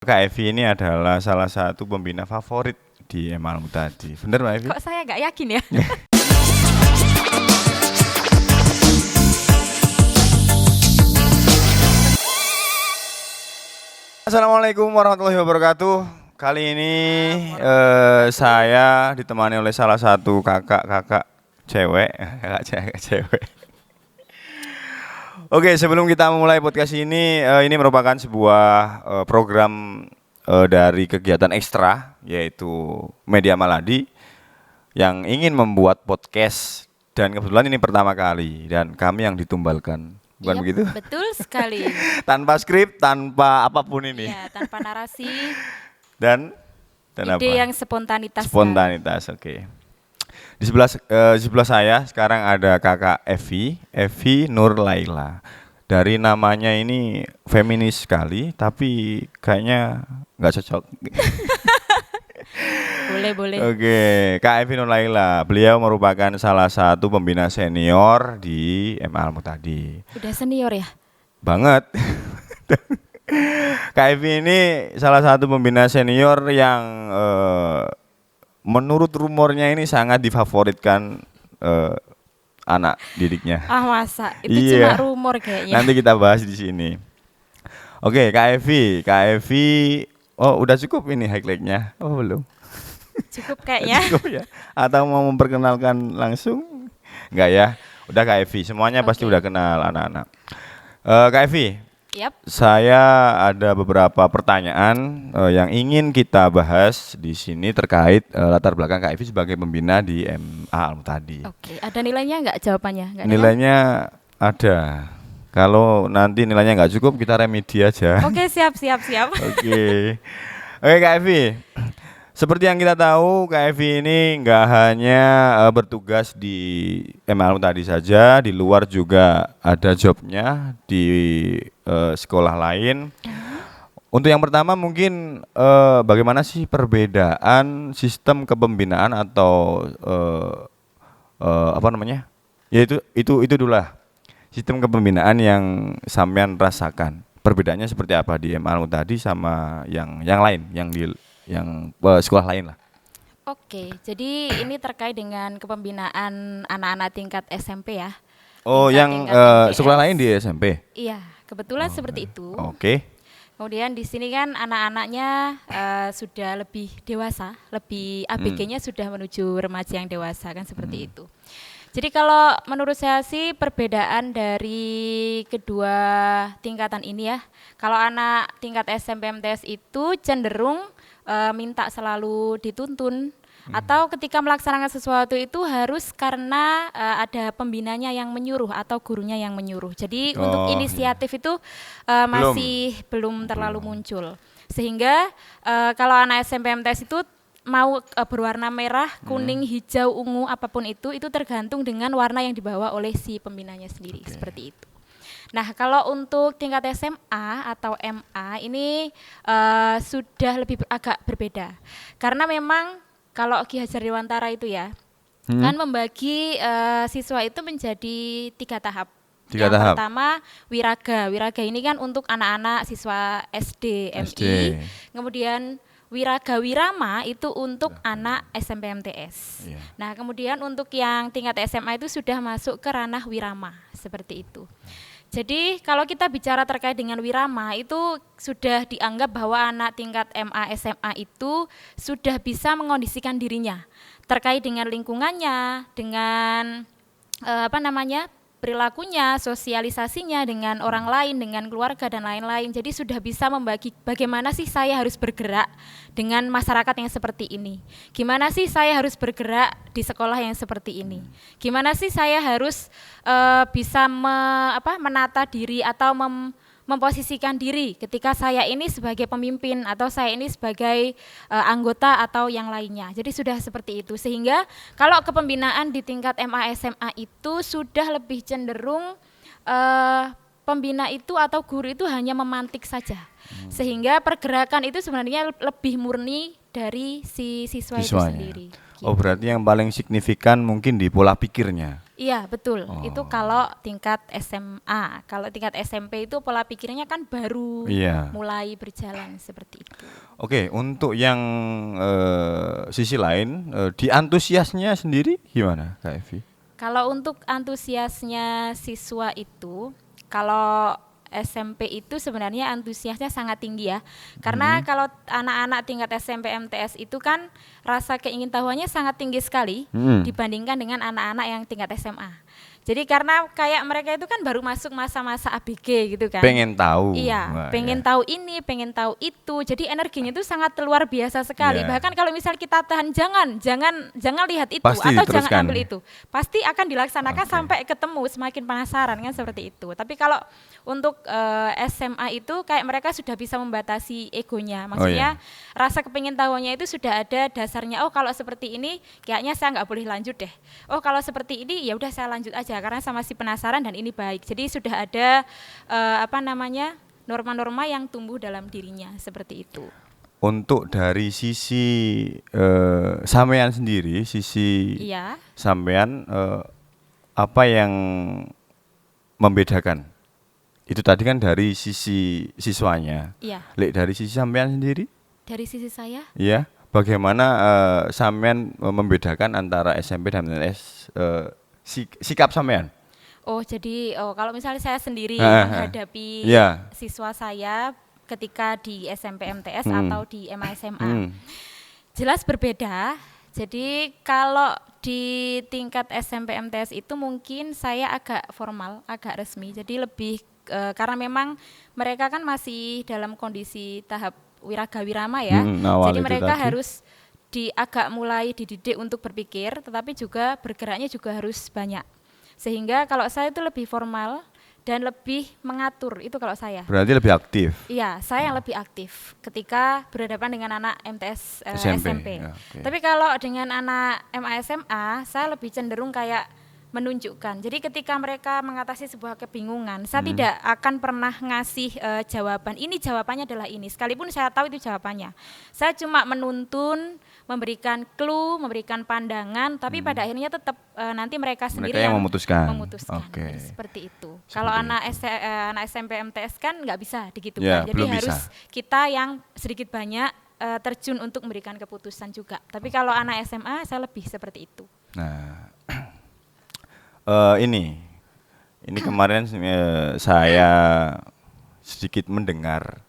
Kak Evi ini adalah salah satu pembina favorit di MA Al-Muhtadi. Bener Mbak Evi? Kok saya nggak yakin ya? Assalamualaikum warahmatullahi wabarakatuh. Kali ini saya ditemani oleh salah satu kakak cewek. Kakak cewek. Oke, sebelum kita memulai podcast ini merupakan sebuah program dari kegiatan ekstra, yaitu Media Maladi yang ingin membuat podcast, dan kebetulan ini pertama kali dan kami yang ditumbalkan, bukan Iya, begitu? betul sekali. Tanpa skrip, tanpa apapun ini, Ya, tanpa narasi, dan ide apa? yang spontanitas. Spontanitas, oke. Di sebelah saya sekarang ada kakak Evi Nur Laila. Dari namanya ini feminis sekali, tapi kayaknya nggak cocok. Boleh. Oke, Kak Evi Nur Laila. Beliau merupakan salah satu pembina senior di MA Al-Muhtadi. Udah senior ya? Banget. Kak Evi ini salah satu pembina senior yang menurut rumornya ini sangat difavoritkan anak didiknya. Ah, masa? Itu Iya. cuma rumor kayaknya. Nanti kita bahas di sini. Oke, Kak Evi, oh udah cukup ini highlightnya? Oh belum. Cukup kayaknya. Cukup ya? Atau mau memperkenalkan langsung? Enggak ya? Udah Kak Evi, semuanya pasti Oke. udah kenal anak-anak. Kak Evi, Yap. saya ada beberapa pertanyaan yang ingin kita bahas di sini terkait latar belakang Kak Evi sebagai pembina di MA Al-Muhtadi. Oke. Ada nilainya nggak jawabannya? Nggak ada kan? Nilainya ada. Kalau nanti nilainya nggak cukup, kita remedi aja. Oke, siap. Oke. Oke Kak Evi. Seperti yang kita tahu, Kak Evi ini nggak hanya bertugas di MA Al-Muhtadi saja, di luar juga ada jobnya di sekolah lain. Untuk yang pertama mungkin bagaimana sih perbedaan sistem kepembinaan atau apa namanya? Ya itu dulu lah. Sistem kepembinaan yang sampean rasakan. Perbedaannya seperti apa di MA Al-Muhtadi sama yang lain, yang sekolah lain lah. Oke, jadi ini terkait dengan kepembinaan anak-anak tingkat SMP ya. Oh, yang Tingkat sekolah MTS. lain di SMP. Iya, kebetulan seperti itu. Oke. Kemudian di sini kan anak-anaknya sudah lebih dewasa, lebih ABG-nya sudah menuju remaja yang dewasa kan seperti itu. Jadi kalau menurut saya sih perbedaan dari kedua tingkatan ini ya, kalau anak tingkat SMP MTS itu cenderung minta selalu dituntun, atau ketika melaksanakan sesuatu itu harus karena ada pembinanya yang menyuruh atau gurunya yang menyuruh. Jadi untuk Oh, inisiatif itu masih belum terlalu muncul. Sehingga kalau anak SMP MTS itu mau berwarna merah, kuning, hijau, ungu, apapun itu tergantung dengan warna yang dibawa oleh si pembinanya sendiri, seperti itu. Nah, kalau untuk tingkat SMA atau MA ini sudah agak berbeda. Karena memang kalau Ki Hajar Dewantara itu ya, kan membagi siswa itu menjadi 3 tahap. Tiga Yang tahap. pertama wiraga. Wiraga ini kan untuk anak-anak siswa SD, MI. Kemudian wiraga wirama itu untuk anak SMP MTS. Iya. Nah, kemudian untuk yang tingkat SMA itu sudah masuk ke ranah wirama, seperti itu. Jadi kalau kita bicara terkait dengan wirama itu sudah dianggap bahwa anak tingkat MA SMA itu sudah bisa mengondisikan dirinya terkait dengan lingkungannya, dengan perilakunya, sosialisasinya dengan orang lain, dengan keluarga dan lain-lain. Jadi sudah bisa membagi bagaimana sih saya harus bergerak dengan masyarakat yang seperti ini. Gimana sih saya harus bergerak di sekolah yang seperti ini. Gimana sih saya harus bisa menata diri atau memposisikan diri ketika saya ini sebagai pemimpin atau saya ini sebagai anggota atau yang lainnya. Jadi sudah seperti itu, sehingga kalau kepembinaan di tingkat MA SMA itu sudah lebih cenderung pembina itu atau guru itu hanya memantik saja, sehingga pergerakan itu sebenarnya lebih murni dari si siswa itu Siswanya. sendiri. Oh, berarti yang paling signifikan mungkin di pola pikirnya. Iya, betul. Oh. Itu kalau tingkat SMA. Kalau tingkat SMP itu pola pikirnya kan baru Iya. mulai berjalan seperti itu. Oke, untuk yang sisi lain, di antusiasnya sendiri gimana, Kak Evi? Kalau untuk antusiasnya siswa itu, kalau SMP itu sebenarnya antusiasnya sangat tinggi ya. Karena kalau anak-anak tingkat SMP MTS itu kan rasa keingintahuannya sangat tinggi sekali dibandingkan dengan anak-anak yang tingkat SMA. Jadi karena kayak mereka itu kan baru masuk masa-masa ABG gitu kan. Pengen tahu. Iya, Wah, pengen ya. tahu ini, pengen tahu itu. Jadi energinya itu sangat luar biasa sekali. Iya. Bahkan kalau misal kita tahan, jangan lihat itu Pasti atau diteruskan. jangan ambil itu. Pasti akan dilaksanakan Oke. sampai ketemu, semakin penasaran kan seperti itu. Tapi kalau untuk SMA itu kayak mereka sudah bisa membatasi egonya. Maksudnya rasa kepingin tahunya itu sudah ada dasarnya. Oh, kalau seperti ini kayaknya saya nggak boleh lanjut deh. Oh, kalau seperti ini ya udah saya lanjut aja karena saya masih penasaran dan ini baik. Jadi sudah ada norma-norma yang tumbuh dalam dirinya seperti itu. Untuk dari sisi sampean sendiri, sisi Iya. sampean apa yang membedakan? Itu tadi kan dari sisi siswanya. Iya. Lek dari sisi sampean sendiri, Dari sisi saya, ya, bagaimana sampean membedakan antara SMP dan MTS, sikap sampean? jadi kalau misalnya saya sendiri Ah, menghadapi iya. siswa saya ketika di SMP MTS atau di MA SMA, Hmm. jelas berbeda. Jadi kalau di tingkat SMP MTS itu mungkin saya agak formal, agak resmi. Jadi lebih karena memang mereka kan masih dalam kondisi tahap wiragawirama ya. Awal Jadi itu mereka tadi. harus agak mulai dididik untuk berpikir, tetapi juga bergeraknya juga harus banyak. Sehingga kalau saya itu lebih formal dan lebih mengatur, itu kalau saya. Berarti lebih aktif. Iya, saya yang lebih aktif ketika berhadapan dengan anak MTS SMP. Ya, oke. Tapi kalau dengan anak MA SMA, saya lebih cenderung kayak menunjukkan. Jadi ketika mereka mengatasi sebuah kebingungan, saya tidak akan pernah ngasih jawaban. Ini jawabannya adalah ini. Sekalipun saya tahu itu jawabannya. Saya cuma menuntun, memberikan clue, memberikan pandangan, tapi pada akhirnya tetap nanti mereka sendiri yang yang memutuskan. memutuskan. Oke. Jadi seperti itu. Kalau anak SMP MTS kan nggak bisa Ya, digitukan. Jadi belum harus bisa. kita yang sedikit banyak terjun untuk memberikan keputusan juga. Tapi kalau anak SMA saya lebih seperti itu. Nah, ini kemarin saya sedikit mendengar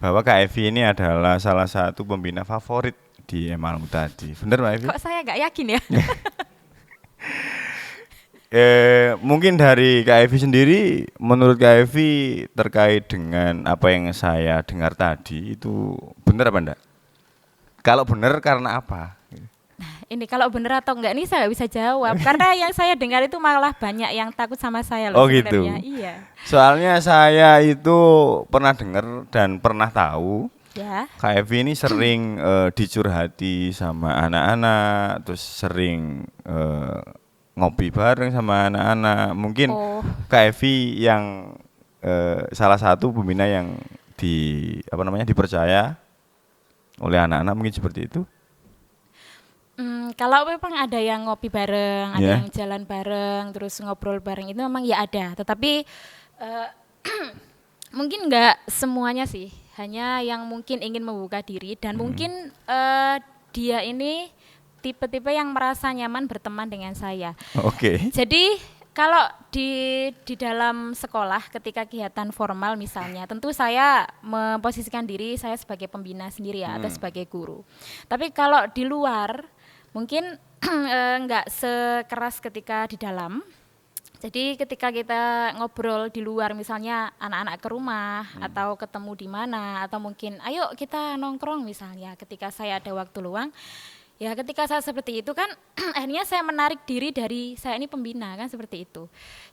bahwa Kak Evi ini adalah salah satu pembina favorit di Emalmu tadi. Benar Mbak Evi? Kok saya nggak yakin ya? Mungkin dari Kak Evi sendiri, menurut Kak Evi terkait dengan apa yang saya dengar tadi itu benar apa enggak? Kalau benar karena apa? Ini kalau bener atau enggak nih saya nggak bisa jawab karena yang saya dengar itu malah banyak yang takut sama saya Oh loh gitu. sebenarnya. Iya. Soalnya saya itu pernah dengar dan pernah tahu Ya. Kak Evi ini sering dicurhati sama anak-anak, terus sering ngopi bareng sama anak-anak. Mungkin Oh. Kak Evi yang salah satu pembina yang dipercaya oleh anak-anak, mungkin seperti itu. Kalau memang ada yang ngopi bareng, ada Ya. yang jalan bareng, terus ngobrol bareng itu memang ya ada. Tetapi mungkin nggak semuanya sih, hanya yang mungkin ingin membuka diri dan mungkin dia ini tipe-tipe yang merasa nyaman berteman dengan saya. Oke. Jadi kalau di dalam sekolah ketika kegiatan formal misalnya, tentu saya memposisikan diri saya sebagai pembina sendiri ya atau sebagai guru. Tapi kalau di luar mungkin nggak sekeras ketika di dalam. Jadi ketika kita ngobrol di luar misalnya anak-anak ke rumah atau ketemu di mana atau mungkin ayo kita nongkrong misalnya ketika saya ada waktu luang. Ya ketika saya seperti itu kan akhirnya saya menarik diri dari saya ini pembina kan seperti itu.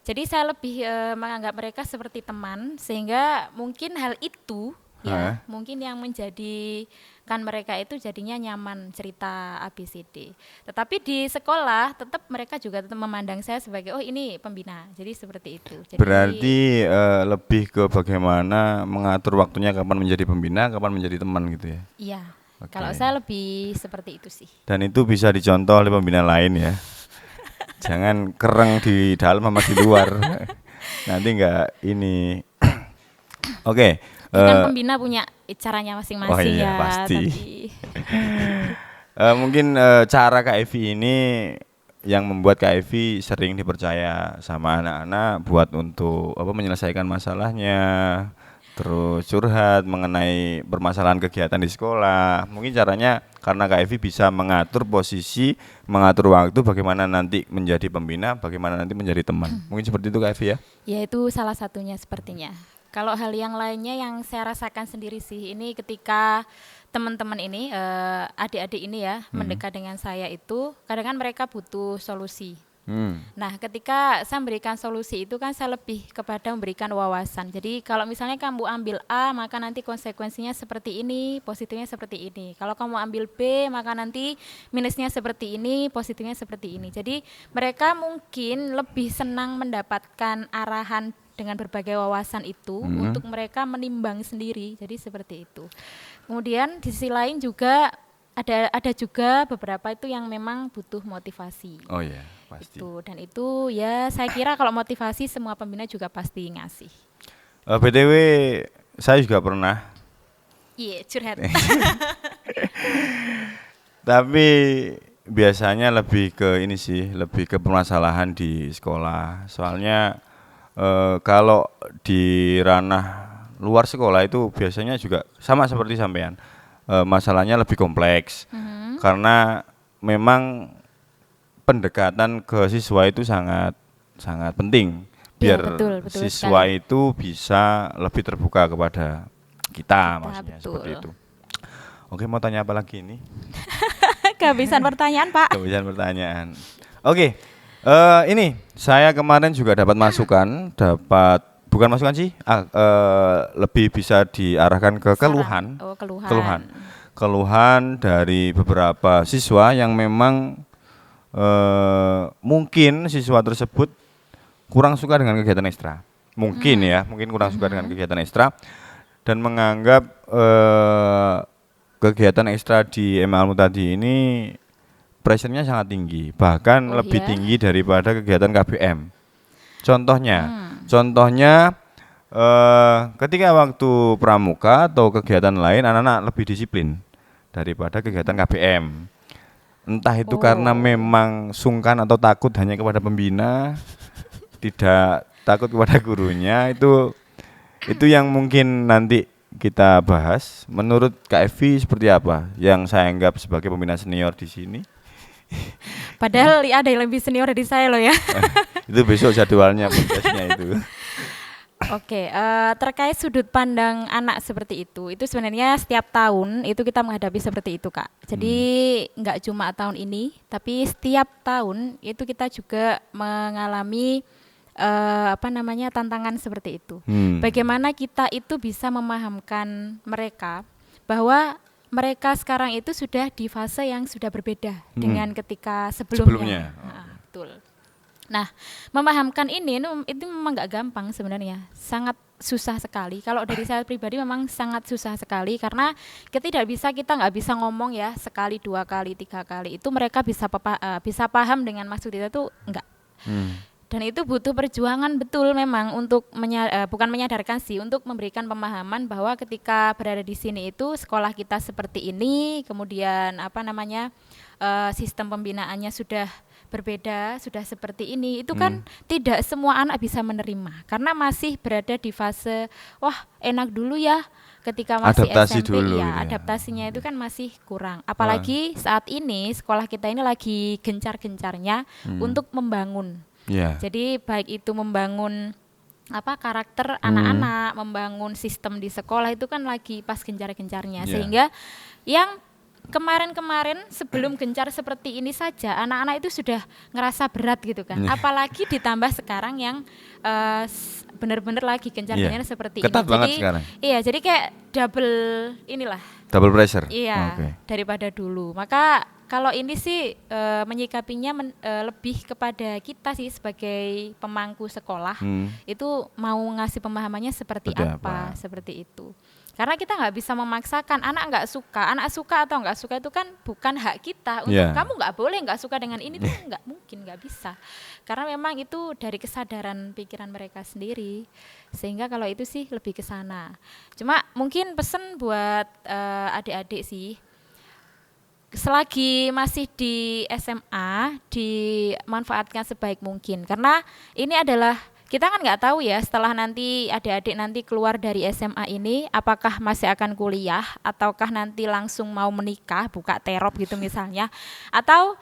Jadi saya lebih menganggap mereka seperti teman sehingga mungkin hal itu ya mungkin yang menjadikan mereka itu jadinya nyaman cerita ABCD. Tetapi di sekolah tetap mereka juga tetap memandang saya sebagai oh ini pembina. Jadi seperti itu. Jadi, Berarti lebih ke bagaimana mengatur waktunya kapan menjadi pembina, kapan menjadi teman gitu ya. iya. Oke. Kalau saya lebih seperti itu sih. Dan itu bisa dicontoh oleh pembina lain ya. Jangan kereng di dalam sama di luar. Nanti enggak ini. Oke. Kan pembina punya caranya masing-masing Oh iya, ya. pasti. Tapi Mungkin cara Kak Evi ini yang membuat Kak Evi sering dipercaya sama anak-anak buat untuk menyelesaikan masalahnya, terus curhat mengenai permasalahan kegiatan di sekolah. Mungkin caranya karena Kak Evi bisa mengatur posisi, mengatur waktu, bagaimana nanti menjadi pembina, bagaimana nanti menjadi teman. Mungkin seperti itu Kak Evi ya? ya itu salah satunya sepertinya. Kalau hal yang lainnya yang saya rasakan sendiri sih, ini ketika teman-teman ini, adik-adik ini ya, mendekat dengan saya itu, kadang kan mereka butuh solusi. Nah, ketika saya memberikan solusi itu kan saya lebih kepada memberikan wawasan. Jadi kalau misalnya kamu ambil A, maka nanti konsekuensinya seperti ini, positifnya seperti ini. Kalau kamu ambil B, maka nanti minusnya seperti ini, positifnya seperti ini. Jadi mereka mungkin lebih senang mendapatkan arahan dengan berbagai wawasan itu untuk mereka menimbang sendiri. Jadi seperti itu. Kemudian di sisi lain juga ada juga beberapa itu yang memang butuh motivasi. Oh iya, pasti. Dan itu ya saya kira kalau motivasi semua pembina juga pasti ngasih. BTW saya juga pernah. Iya, curhat. Tapi biasanya lebih ke ini sih, lebih ke permasalahan di sekolah. Soalnya kalau di ranah luar sekolah itu biasanya juga sama seperti sampean. Masalahnya lebih kompleks. Karena memang pendekatan ke siswa itu sangat sangat penting biar betul siswa sekali. itu bisa lebih terbuka kepada kita maksudnya betul. seperti itu. Oke, mau tanya apa lagi ini? Kehabisan pertanyaan, Pak. Kehabisan pertanyaan. Oke, ini saya kemarin juga dapat masukan, bukan masukan sih, lebih bisa diarahkan ke keluhan. Oh, keluhan. Keluhan dari beberapa siswa yang memang mungkin siswa tersebut kurang suka dengan kegiatan ekstra. Mungkin kurang suka dengan kegiatan ekstra dan menganggap kegiatan ekstra di MA tadi ini pressure-nya sangat tinggi, bahkan lebih tinggi daripada kegiatan KBM. Contohnya ketika waktu pramuka atau kegiatan lain anak-anak lebih disiplin daripada kegiatan KBM. Entah itu karena memang sungkan atau takut hanya kepada pembina, tidak takut kepada gurunya, itu yang mungkin nanti kita bahas. Menurut Kak Evi seperti apa yang saya anggap sebagai pembina senior di sini? Padahal ada yang lebih senior dari saya loh ya. Itu besok jadwalnya podcastnya itu. Oke, terkait sudut pandang anak seperti itu sebenarnya setiap tahun itu kita menghadapi seperti itu, Kak. Jadi nggak cuma tahun ini, tapi setiap tahun itu kita juga mengalami tantangan seperti itu. Bagaimana kita itu bisa memahamkan mereka bahwa mereka sekarang itu sudah di fase yang sudah berbeda dengan ketika sebelumnya. Betul. Nah, memahamkan ini itu memang nggak gampang sebenarnya, sangat susah sekali. Kalau dari saya pribadi memang sangat susah sekali karena kita nggak bisa ngomong ya sekali, 2 kali, 3 kali. Itu mereka bisa paham dengan maksud kita tuh enggak. Dan itu butuh perjuangan betul memang untuk bukan menyadarkan sih, untuk memberikan pemahaman bahwa ketika berada di sini itu sekolah kita seperti ini, kemudian sistem pembinaannya sudah berbeda, sudah seperti ini. Itu kan tidak semua anak bisa menerima karena masih berada di fase wah enak dulu ya ketika masih adaptasi SMP dulu, ya, adaptasinya itu kan masih kurang. Apalagi saat ini sekolah kita ini lagi gencar-gencarnya untuk membangun. Jadi baik itu membangun karakter anak-anak, membangun sistem di sekolah itu kan lagi pas gencar-gencarnya. Sehingga yang kemarin-kemarin sebelum gencar seperti ini saja anak-anak itu sudah ngerasa berat gitu kan. Apalagi ditambah sekarang yang benar-benar lagi gencar-gencarnya seperti ketat ini. Banget jadi sekarang. Iya, jadi kayak double pressure. Iya, daripada dulu. Maka kalau ini sih menyikapinya lebih kepada kita sih sebagai pemangku sekolah itu mau ngasih pemahamannya seperti apa, seperti itu. Karena kita nggak bisa memaksakan anak suka atau nggak suka itu kan bukan hak kita untuk Iya. kamu nggak boleh nggak suka dengan ini tuh nggak mungkin, nggak bisa. Karena memang itu dari kesadaran pikiran mereka sendiri. Sehingga kalau itu sih lebih ke sana. Cuma mungkin pesen buat adik-adik sih, selagi masih di SMA dimanfaatkan sebaik mungkin, karena ini adalah kita kan nggak tahu ya setelah nanti adik-adik nanti keluar dari SMA ini apakah masih akan kuliah ataukah nanti langsung mau menikah, buka terop gitu misalnya, atau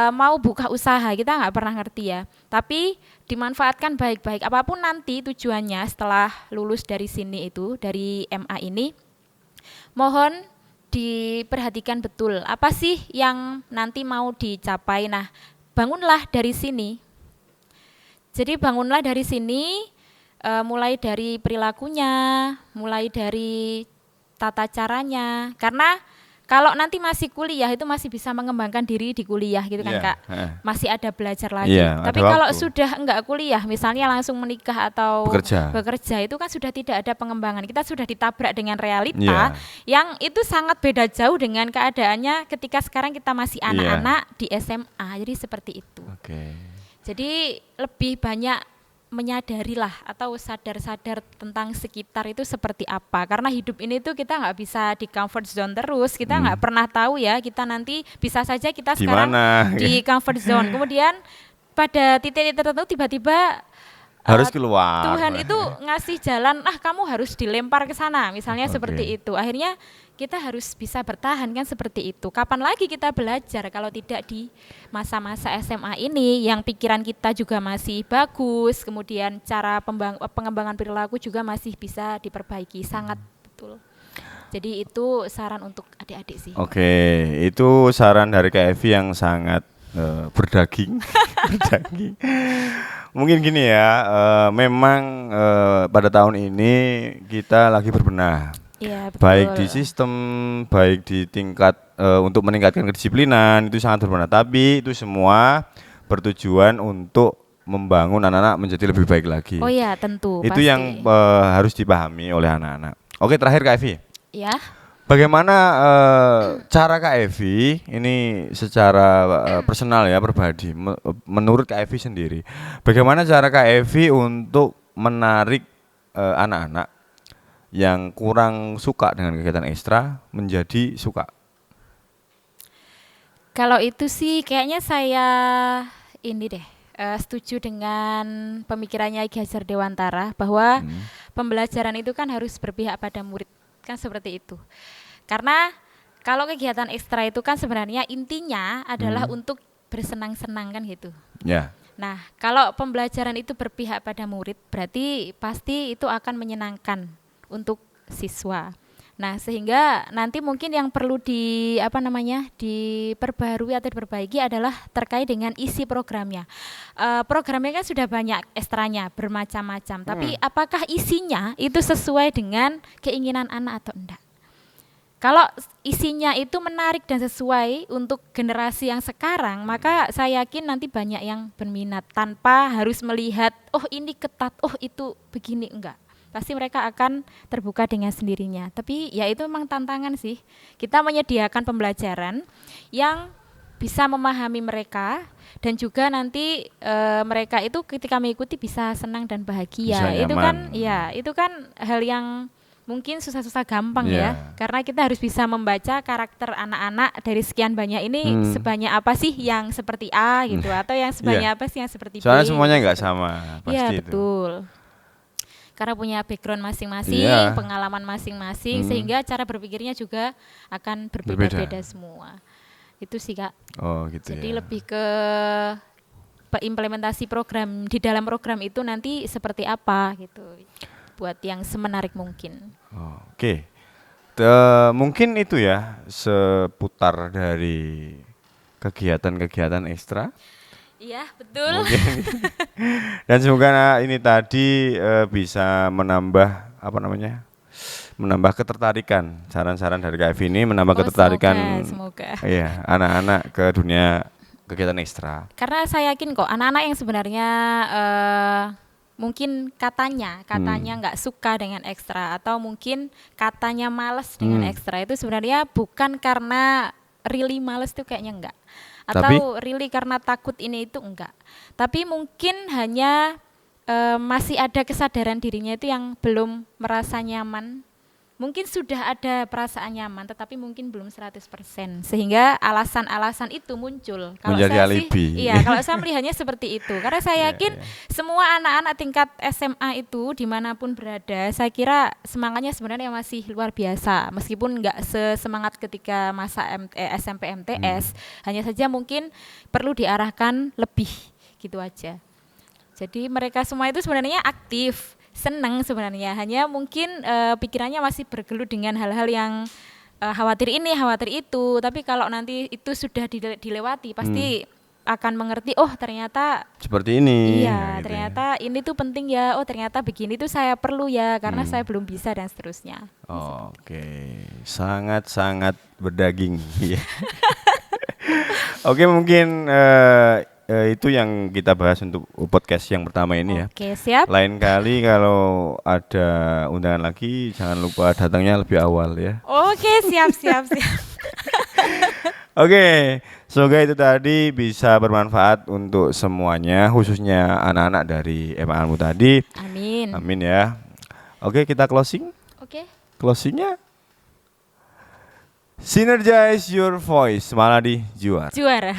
mau buka usaha, kita nggak pernah ngerti ya. Tapi dimanfaatkan baik-baik, apapun nanti tujuannya setelah lulus dari sini itu, dari MA ini, mohon diperhatikan betul apa sih yang nanti mau dicapai. Nah, bangunlah dari sini. Jadi bangunlah dari sini, mulai dari perilakunya, mulai dari tata caranya. Karena kalau nanti masih kuliah itu masih bisa mengembangkan diri di kuliah gitu kan, Iya, Kak. Masih ada belajar lagi. Iya, Tapi ada kalau waktu. sudah enggak kuliah, misalnya langsung menikah atau Bekerja. itu kan sudah tidak ada pengembangan. Kita sudah ditabrak dengan realita Iya. yang itu sangat beda jauh dengan keadaannya ketika sekarang kita masih anak-anak di SMA. Jadi seperti itu. Oke. Jadi lebih banyak menyadarilah atau sadar-sadar tentang sekitar itu seperti apa, karena hidup ini tuh kita nggak bisa di comfort zone terus, kita nggak pernah tahu ya, kita nanti bisa saja kita Di sekarang mana? di comfort zone, kemudian pada titik tertentu tiba-tiba Harus keluar. Tuhan itu ngasih jalan, kamu harus dilempar ke sana, misalnya seperti itu. Akhirnya kita harus bisa bertahan kan seperti itu. Kapan lagi kita belajar kalau tidak di masa-masa SMA ini yang pikiran kita juga masih bagus, kemudian cara pengembangan perilaku juga masih bisa diperbaiki, sangat betul. Jadi itu saran untuk adik-adik sih. Oke, itu saran dari Kak Evi yang sangat berdaging. Berdaging. Mungkin gini ya, memang pada tahun ini kita lagi berbenah. Iya, betul. Baik di sistem, baik di tingkat untuk meningkatkan kedisiplinan, itu sangat berbenah. Tapi itu semua bertujuan untuk membangun anak-anak menjadi lebih baik lagi. Oh ya, tentu. Itu pasti. yang harus dipahami oleh anak-anak. Oke, terakhir Kak Evi. Ya. Bagaimana cara Kak Evi ini secara personal ya, pribadi, menurut Kak Evi sendiri, bagaimana cara Kak Evi untuk menarik anak-anak yang kurang suka dengan kegiatan ekstra menjadi suka? Kalau itu sih kayaknya saya ini deh, setuju dengan pemikirannya Ki Hajar Dewantara bahwa pembelajaran itu kan harus berpihak pada murid, kan seperti itu. Karena kalau kegiatan ekstra itu kan sebenarnya intinya adalah untuk bersenang-senang kan gitu. Ya. Nah, kalau pembelajaran itu berpihak pada murid, berarti pasti itu akan menyenangkan untuk siswa. Nah, sehingga nanti mungkin yang perlu diperbarui atau diperbaiki adalah terkait dengan isi programnya. Programnya kan sudah banyak ekstranya, bermacam-macam. Tapi apakah isinya itu sesuai dengan keinginan anak atau enggak? Kalau isinya itu menarik dan sesuai untuk generasi yang sekarang, maka saya yakin nanti banyak yang berminat tanpa harus melihat, oh ini ketat, oh itu begini, enggak. Pasti mereka akan terbuka dengan sendirinya. Tapi ya itu memang tantangan sih. Kita menyediakan pembelajaran yang bisa memahami mereka dan juga nanti mereka itu ketika mengikuti bisa senang dan bahagia. Itu kan hal yang mungkin susah-susah gampang ya, karena kita harus bisa membaca karakter anak-anak dari sekian banyak ini sebanyak apa sih yang seperti A gitu, atau yang sebanyak apa sih yang seperti B. Soalnya semuanya nggak sama, pasti Iya, itu. betul. Karena punya background masing-masing, pengalaman masing-masing, sehingga cara berpikirnya juga akan berbeda-beda semua. Itu sih Kak. Oh gitu. Jadi lebih ke implementasi program, di dalam program itu nanti seperti apa gitu, buat yang semenarik mungkin. Oke. Mungkin itu ya seputar dari kegiatan-kegiatan ekstra. Iya, betul. Dan semoga ini tadi bisa menambah menambah ketertarikan, saran-saran dari Kak Evi ini menambah ketertarikan semoga. Iya, anak-anak ke dunia kegiatan ekstra. Karena saya yakin kok anak-anak yang sebenarnya mungkin katanya nggak suka dengan ekstra, atau mungkin katanya males dengan ekstra, itu sebenarnya bukan karena really males tuh, kayaknya enggak, atau really karena takut ini itu enggak, tapi mungkin hanya masih ada kesadaran dirinya itu yang belum merasa nyaman. Mungkin sudah ada perasaan nyaman, tetapi mungkin belum 100%. Sehingga alasan-alasan itu muncul. Kalau menjadi saya alibi. sih, iya, kalau saya melihatnya seperti itu. Karena saya yakin semua anak-anak tingkat SMA itu dimanapun berada, saya kira semangatnya sebenarnya masih luar biasa. Meskipun nggak sesemangat ketika masa SMP MTS, hanya saja mungkin perlu diarahkan lebih, gitu aja. Jadi mereka semua itu sebenarnya aktif, senang sebenarnya, hanya mungkin pikirannya masih bergelut dengan hal-hal yang khawatir ini, khawatir itu. Tapi kalau nanti itu sudah dilewati, pasti akan mengerti, oh ternyata seperti ini. iya, gitu ternyata ini tuh penting ya, oh ternyata begini tuh saya perlu ya, karena saya belum bisa dan seterusnya. Oke, sangat-sangat berdaging. Oke, mungkin itu yang kita bahas untuk podcast yang pertama ini ya. Oke, siap. Lain kali kalau ada undangan lagi, jangan lupa datangnya lebih awal ya. Oke, siap. Oke, semoga itu tadi bisa bermanfaat untuk semuanya, khususnya anak-anak dari SMA Al-Mu tadi. Amin. Amin ya. Oke, kita closing. Oke. Closingnya, synergize your voice, malah di juara. Juara.